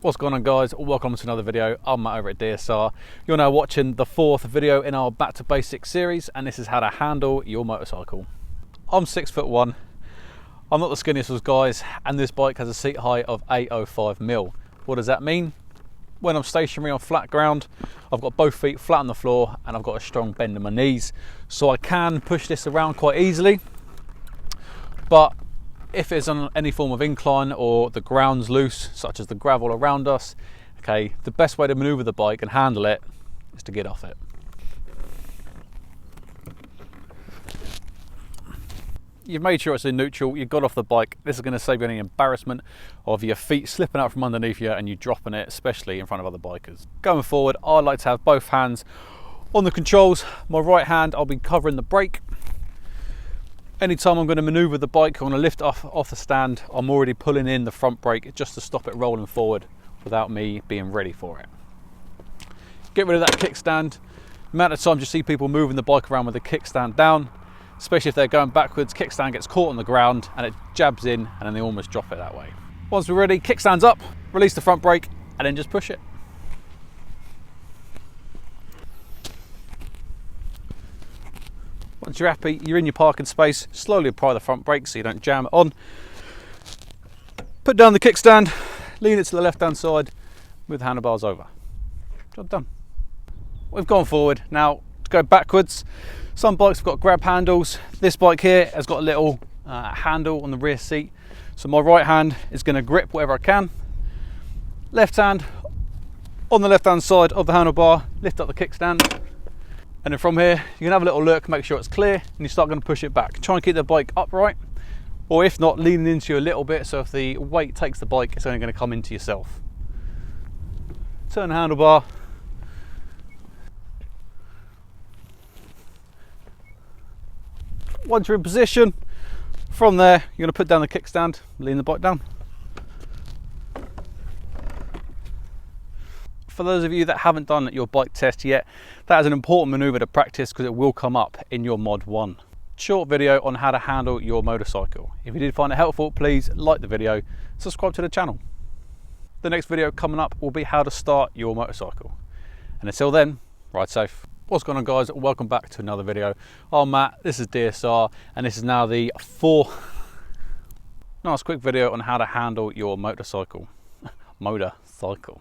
What's going on, guys? Welcome to another video. I'm Matt over at DSR. You're now watching the fourth video in our Back to Basics series, and this is how to handle your motorcycle. I'm 6'1". I'm not the skinniest of guys, and this bike has a seat height of 805mm. What does that mean? When I'm stationary on flat ground, I've got both feet flat on the floor and I've got a strong bend in my knees, so I can push this around quite easily. But if it's on any form of incline or the ground's loose, such as the gravel around us, okay, the best way to maneuver the bike and handle it is to get off it. You've made sure it's in neutral, you got off the bike. This is going to save you any embarrassment of your feet slipping out from underneath you and you dropping it, especially in front of other bikers. Going forward, I like to have both hands on the controls. My right hand, I'll be covering the brake. Anytime I'm going to maneuver the bike, I'm going to lift off the stand, I'm already pulling in the front brake just to stop it rolling forward without me being ready for it. Get rid of that kickstand. The amount of times you see people moving the bike around with the kickstand down, especially if they're going backwards, kickstand gets caught on the ground and it jabs in and then they almost drop it that way. Once we're ready, kickstand's up, release the front brake and then just push it. Once you're happy, you're in your parking space, slowly apply the front brake so you don't jam it on. Put down the kickstand, lean it to the left hand side, move the handlebars over. Job done. We've gone forward. Now to go backwards, some bikes have got grab handles. This bike here has got a little handle on the rear seat. So my right hand is going to grip whatever I can. Left hand on the left hand side of the handlebar, lift up the kickstand. And then from here, you can have a little look, make sure it's clear, and you start going to push it back. Try and keep the bike upright, or if not, leaning into you a little bit, so if the weight takes the bike, it's only going to come into yourself. Turn the handlebar. Once you're in position, from there, you're going to put down the kickstand, lean the bike down. For those of you that haven't done your bike test yet, that is an important maneuver to practice because it will come up in your mod 1. Short video on how to handle your motorcycle. If you did find it helpful, please like the video, subscribe to the channel. The next video coming up will be how to start your motorcycle. And until then, ride safe. What's going on, guys? Welcome back to another video. I'm Matt, this is DSR, and this is now the nice quick video on how to handle your motorcycle. Motorcycle.